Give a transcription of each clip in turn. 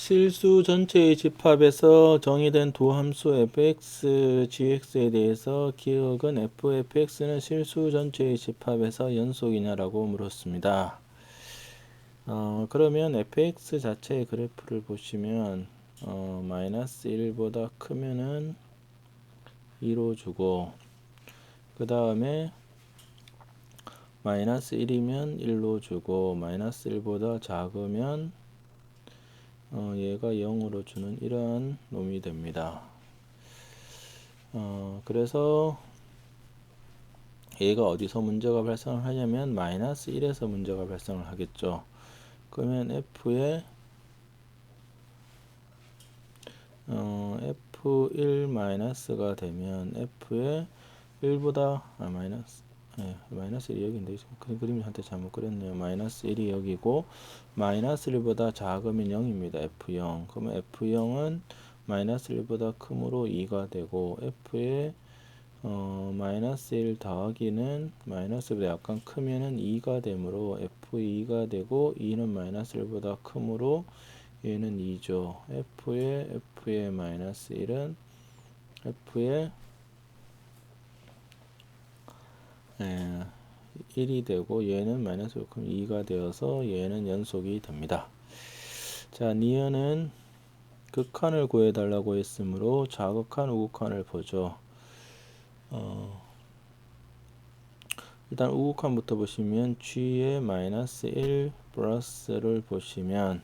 실수 전체의 집합에서 정의된 두 함수 fx, gx에 대해서 기억은 fx는 실수 전체의 집합에서 연속이냐라고 물었습니다. 그러면 fx 자체의 그래프를 보시면 마이너스 1보다 크면은 2로 주고, 그 다음에 마이너스 1이면 1로 주고, 마이너스 1보다 작으면 얘가 0으로 주는 이런 놈이 됩니다. 그래서 얘가 어디서 문제가 발생을 하냐면 마이너스 1에서 문제가 발생을 하겠죠. 그러면 f의 f1 마이너스가 되면 f의 1보다 마이너스 1이 여기인데 그 그림이 한테 잘못 그렸네요. 마이너스 1이 여기고 마이너스 1보다 작으면 0입니다. f0. 그러면 f0은 마이너스 1보다 크므로 2가 되고 f의 마이너스 1 더하기는 마이너스보다 약간 크면은 2가 되므로 f2가 되고 2는 마이너스 1보다 크므로 얘는 2죠. f의 마이너스 1은 f의 1이 되고 얘는 마이너스 1, 그럼 2가 되어서 얘는 연속이 됩니다. 자, 니은은 극한을 구해달라고 했으므로 좌극한 우극한을 보죠. 일단 우극한부터 보시면 g의 마이너스 1 플러스를 보시면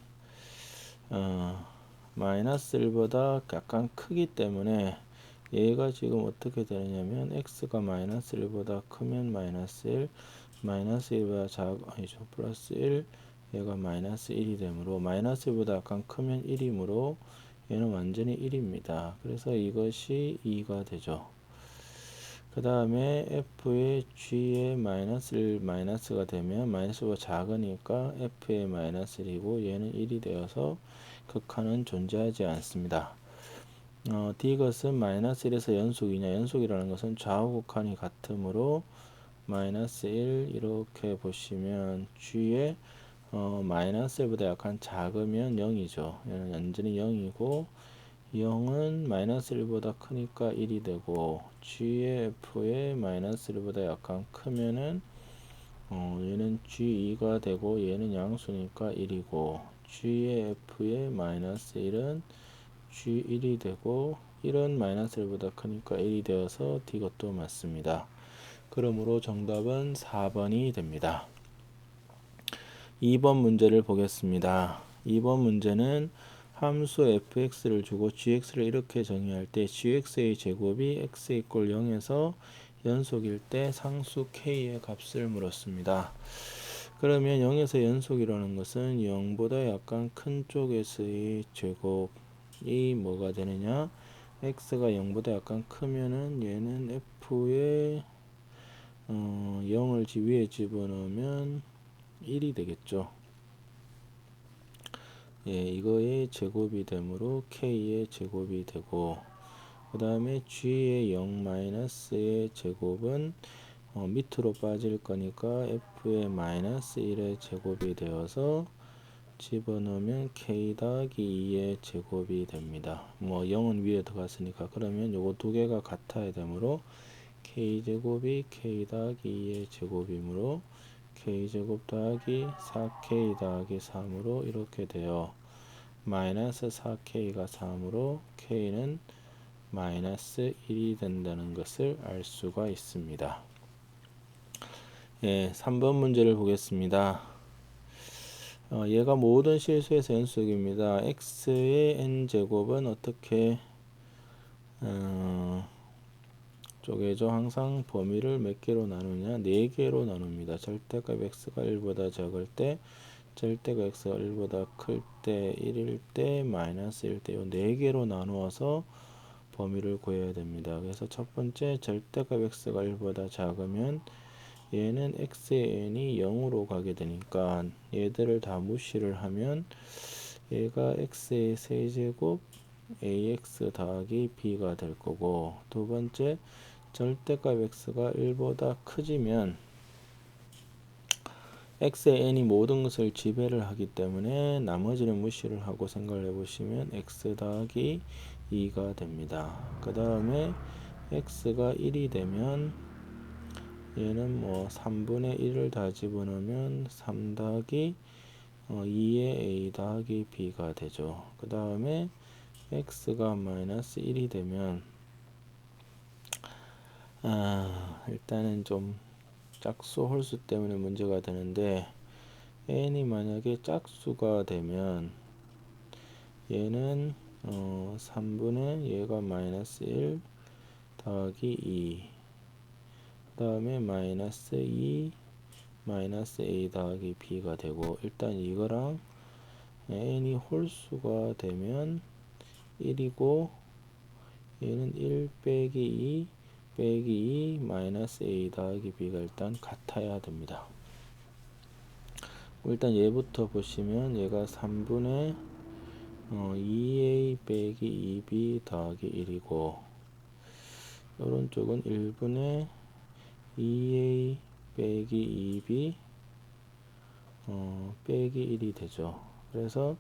마이너스 1보다 약간 크기 때문에 얘가 지금 어떻게 되느냐면 x가 마이너스 1보다 크면 마이너스 1, 마이너스 1보다 아니죠, 플러스 1, 얘가 마이너스 1이 되므로 마이너스 1보다 약간 크면 1이므로 얘는 완전히 1입니다. 그래서 이것이 2가 되죠. 그 다음에 f의 g의 마이너스 1 마이너스가 되면 마이너스보다 작으니까 f의 마이너스 1이고 얘는 1이 되어서 극한은 존재하지 않습니다. d것은 마이너스 1에서 연속이냐, 연속이라는 것은 좌우 극한이 같으므로 마이너스 1 이렇게 보시면 g의 마이너스 1보다 약간 작으면 0이죠. 얘는 완전히 0이고 0은 마이너스 1보다 크니까 1이 되고 g의 f의 마이너스 1보다 약간 크면은 얘는 g2가 되고 얘는 양수니까 1이고 g의 f의 마이너스 1은 g1이 되고 1은 마이너스 1보다 크니까 1이 되어서 D것도 맞습니다. 그러므로 정답은 4번이 됩니다. 2번 문제를 보겠습니다. 2번 문제는 함수 fx를 주고 gx를 이렇게 정의할 때 gx의 제곱이 x 이꼴 0에서 연속일 때 상수 k의 값을 물었습니다. 그러면 0에서 연속이라는 것은 0보다 약간 큰 쪽에서의 제곱이 뭐가 되느냐, x가 0보다 약간 크면은 얘는 f의 0을 위에 집어넣으면 1이 되겠죠. 예, 이거의 제곱이 되므로 k의 제곱이 되고, 그 다음에 g의 0-의 제곱은 밑으로 빠질 거니까 f의 마이너스 1의 제곱이 되어서 집어넣으면 k 더하기 2의 제곱이 됩니다. 뭐 0은 위에 들어갔으니까 그러면 요거 두 개가 같아야 되므로 k 제곱이 k 더하기 2의 제곱이므로 k제곱 더하기 4k 더하기 3으로 이렇게 돼요. 마이너스 4k가 3으로 k는 마이너스 1이 된다는 것을 알 수가 있습니다. 예, 3번 문제를 보겠습니다. 얘가 모든 실수에서 연속입니다. x의 n제곱은 어떻게 쪼개죠? 항상 범위를 몇 개로 나누냐? 4개로 나눕니다. 절대값 x가 1보다 작을 때, 절대값 x가 1보다 클 때, 1일 때, 마이너스 1 때, 요 4개로 나누어서 범위를 구해야 됩니다. 그래서 첫 번째 절대값 x가 1보다 작으면 얘는 x의 n이 0으로 가게 되니까 얘들을 다 무시를 하면 얘가 x의 세제곱 ax 더하기 b가 될 거고, 두 번째 절대값 x가 1보다 커지면 x의 n이 모든 것을 지배를 하기 때문에 나머지는 무시를 하고 생각을 해보시면 x 더하기 2가 됩니다. 그 다음에 x가 1이 되면 얘는 뭐 3분의 1을 다 집어넣으면 3 더하기 2의 a 더하기 b가 되죠. 그 다음에 x가 마이너스 1이 되면 일단은 좀 짝수 홀수 때문에 문제가 되는데 n이 만약에 짝수가 되면 얘는 3분의 얘가 마이너스 1 더하기 2 그 다음에 마이너스 2 마이너스 a 더하기 b가 되고 일단 이거랑 n이 홀수가 되면 1이고 얘는 1 빼기 2 빼기 2 마이너스 a 더하기 b가 일단 같아야 됩니다. 일단 얘부터 보시면 얘가 3분의 2a 빼기 2b 더하기 1이고 오른쪽은 1분의 2a 빼기 2b 빼기 1이 되죠. 그래서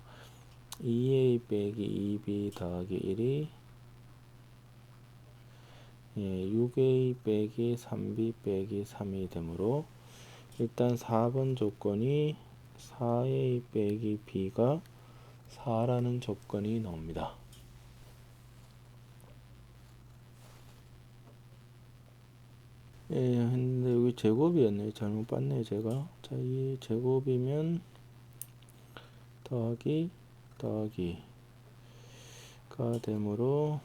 2a 빼기 2b 더하기 1이 6a 빼기 3b 빼기 3이 되므로 일단 4번 조건이 4a 빼기 b가 4라는 조건이 나옵니다. 근데 여기 제곱이었네요. 잘못 봤네요, 제가. 자, 이 제곱이면 더하기가 되므로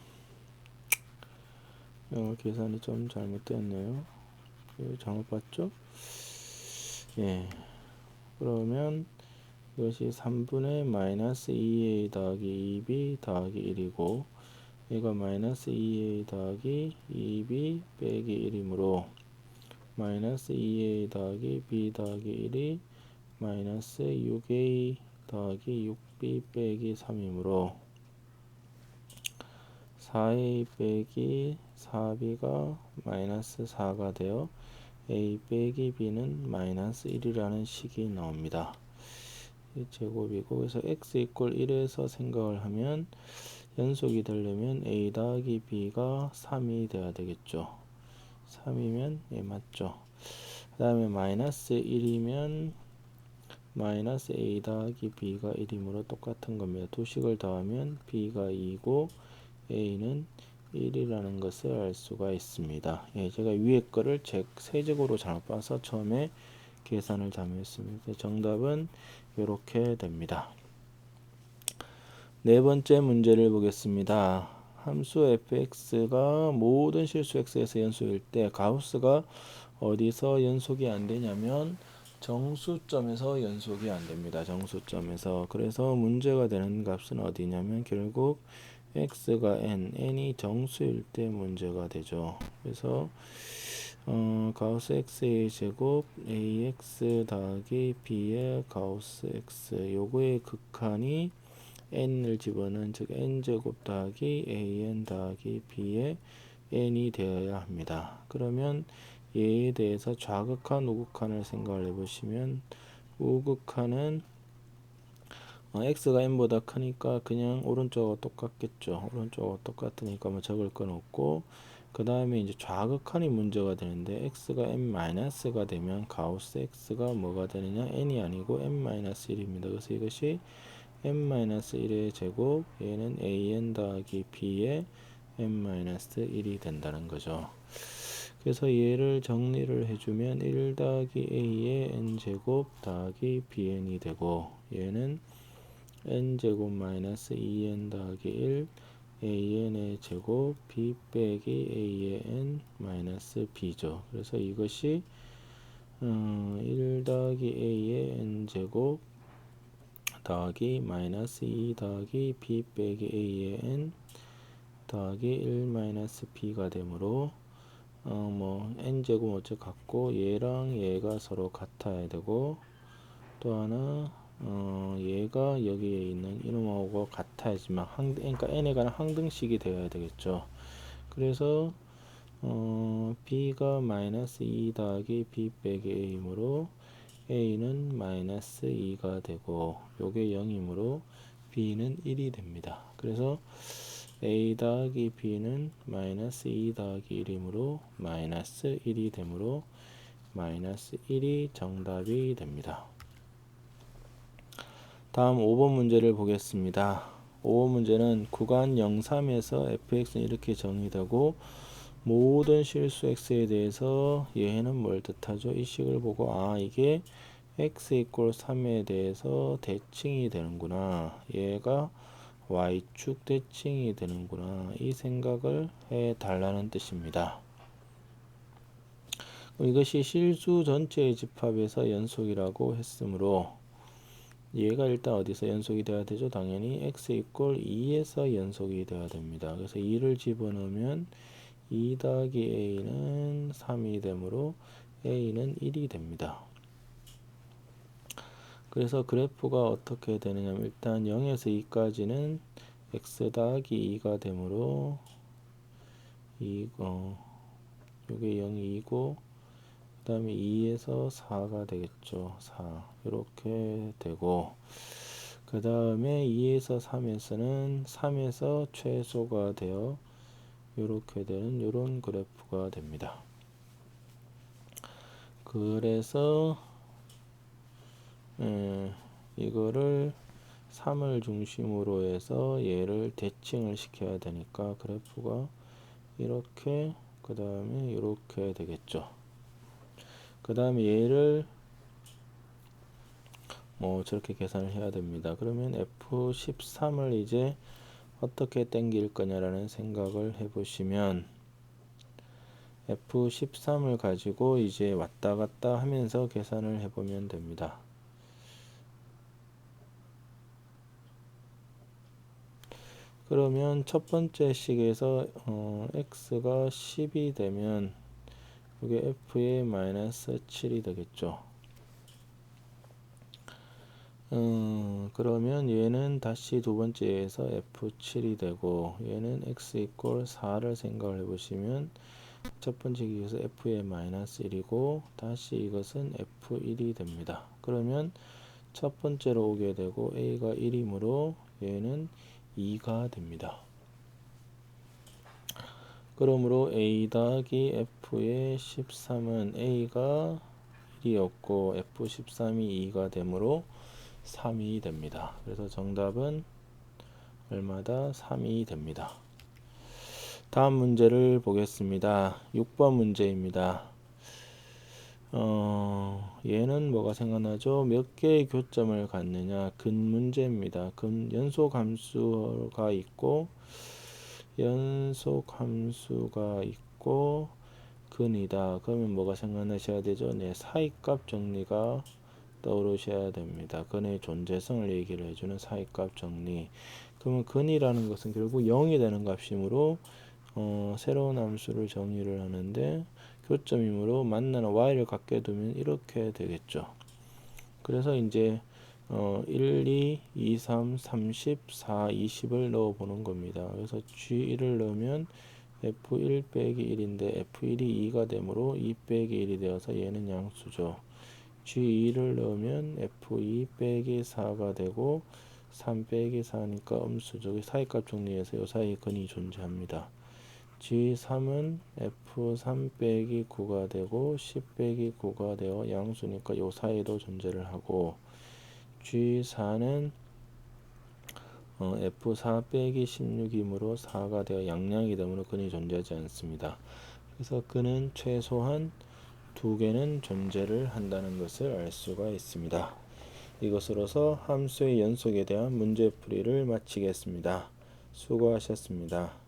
계산이 좀 잘못됐네요. 잘못 봤죠? 그러면 이것이 3분의 마이너스 2a 더하기 2b 더하기 1이고 얘가 마이너스 2a 더하기 2b 빼기 1이므로 마이너스 2a 더하기 b 더하기 1이 마이너스 6a 더하기 6b 빼기 3이므로 4a 빼기 4b가 마이너스 4가 되어 a 빼기 b는 마이너스 1이라는 식이 나옵니다. 이 제곱이고 그래서 x 이퀄 1에서 생각을 하면 연속이 되려면 a 더하기 b가 3이 돼야 되겠죠. 3이면 맞죠. 그 다음에 마이너스 1이면 마이너스 a 더하기 b가 1이므로 똑같은 겁니다. 두 식을 더하면 b가 2고 a는 1이라는 것을 알 수가 있습니다. 제가 위에 거를 세제곱으로 잘못 봐서 처음에 계산을 잘못했습니다. 정답은 이렇게 됩니다. 네 번째 문제를 보겠습니다. 함수 fx가 모든 실수 x에서 연속일 때 가우스가 어디서 연속이 안 되냐면 정수점에서 연속이 안 됩니다. 정수점에서. 그래서 문제가 되는 값은 어디냐면 결국 x가 n이 정수일 때 문제가 되죠. 그래서 가우스 x의 제곱 ax 더하기 b의 가우스 x 요거의 극한이 n을 집어넣은 즉 n제곱 더하기 an 더하기 b의 n이 되어야 합니다. 그러면 얘에 대해서 좌극한 우극한을 생각을 해보시면 우극한은 x가 n보다 크니까 그냥 오른쪽하고 똑같겠죠. 오른쪽하고 똑같으니까 뭐 적을 건 없고 그 다음에 이제 좌극한이 문제가 되는데 x가 n-가 되면 가우스 x가 뭐가 되느냐 n이 아니고 n-1입니다. 그래서 이것이 n-1의 제곱 얘는 an 더하기 b의 n-1이 된다는 거죠. 그래서 얘를 정리를 해주면 1 더하기 a의 n제곱 더하기 bn이 되고 얘는 n제곱 마이너스 2n 더하기 1 an의 제곱 b 빼기 a의 n 마이너스 b죠. 그래서 이것이 1 더하기 a의 n제곱 더하기 마이너스 2 더하기 b 빼기 a의 n 더하기 1 마이너스 b가 되므로 n제곱 어째 같고 얘랑 얘가 서로 같아야 되고 또 하나 얘가 여기에 있는 이놈하고 같아야지만 그러니까 n에 관한 항등식이 되어야 되겠죠. 그래서 b가 마이너스 2 더하기 b 빼기 a이므로 a는 마이너스 2가 되고 요게 0이므로 b는 1이 됩니다. 그래서 a 더하기 b는 마이너스 2 더하기 1이므로 마이너스 1이 되므로 마이너스 1이 정답이 됩니다. 다음 5번 문제를 보겠습니다. 5번 문제는 구간 0, 3에서 fx는 이렇게 정의되고 모든 실수 x에 대해서 얘는 뭘 뜻하죠? 이 식을 보고 이게 x 이퀄 3에 대해서 대칭이 되는구나. 얘가 y축 대칭이 되는구나. 이 생각을 해달라는 뜻입니다. 이것이 실수 전체의 집합에서 연속이라고 했으므로 얘가 일단 어디서 연속이 돼야 되죠? 당연히 x 이퀄 2에서 연속이 돼야 됩니다. 그래서 2를 집어넣으면 2 더하기 a는 3이 되므로 a는 1이 됩니다. 그래서 그래프가 어떻게 되느냐면 일단 0에서 2까지는 x 더하기 2가 되므로 요게 0이 2고 그 다음에 2에서 4가 되겠죠. 4 이렇게 되고 그 다음에 2에서 3에서는 3에서 최소가 되어 이렇게 되는 이런 그래프가 됩니다. 그래서 이거를 3을 중심으로 해서 얘를 대칭을 시켜야 되니까 그래프가 이렇게 그 다음에 이렇게 되겠죠. 그 다음에 얘를 저렇게 계산을 해야 됩니다. 그러면 F13을 이제 어떻게 당길 거냐라는 생각을 해보시면 F13을 가지고 이제 왔다 갔다 하면서 계산을 해보면 됩니다. 그러면 첫 번째 식에서 x가 10이 되면 이게 f의 마이너스 7이 되겠죠. 그러면 얘는 다시 두 번째에서 f7이 되고 얘는 x 이퀄 4를 생각을 해보시면 첫 번째 기에서 f의 마이너스 1이고 다시 이것은 f1이 됩니다. 그러면 첫 번째로 오게 되고 a가 1이므로 얘는 2가 됩니다. 그러므로 a 더하기 f의 13은 a가 1이었고 f13이 2가 되므로 3이 됩니다. 그래서 정답은 얼마다? 3이 됩니다. 다음 문제를 보겠습니다. 6번 문제입니다. 얘는 뭐가 생각나죠? 몇 개의 교점을 갖느냐? 근 문제입니다. 근 연속 함수가 있고 근이다. 그러면 뭐가 생각나셔야 되죠? 네, 사이값 정리가 떠오르셔야 됩니다. 근의 존재성을 얘기를 해주는 사이값 정리. 그러면 근이라는 것은 결국 0이 되는 값이므로 새로운 함수를 정의를 하는데 교점이므로 만나는 y를 갖게 두면 이렇게 되겠죠. 그래서 이제 1, 2, 2, 3, 30, 4, 20을 넣어 보는 겁니다. 그래서 G1을 넣으면 F1 빼기 1인데 F1이 2가 되므로 2 빼기 1이 되어서 얘는 양수죠. G2를 넣으면 F2 빼기 4가 되고 3 빼기 4니까 음수죠. 사이값 정리해서 이 사이에 근이 존재합니다. G3은 F3 빼기 9가 되고 10 빼기 9가 되어 양수니까 이 사이에도 존재를 하고 G4는 F4 빼기 16이므로 4가 되어 양량이 되므로 근이 존재하지 않습니다. 그래서 근은 최소한 2개는 존재를 한다는 것을 알 수가 있습니다. 이것으로서 함수의 연속에 대한 문제풀이를 마치겠습니다. 수고하셨습니다.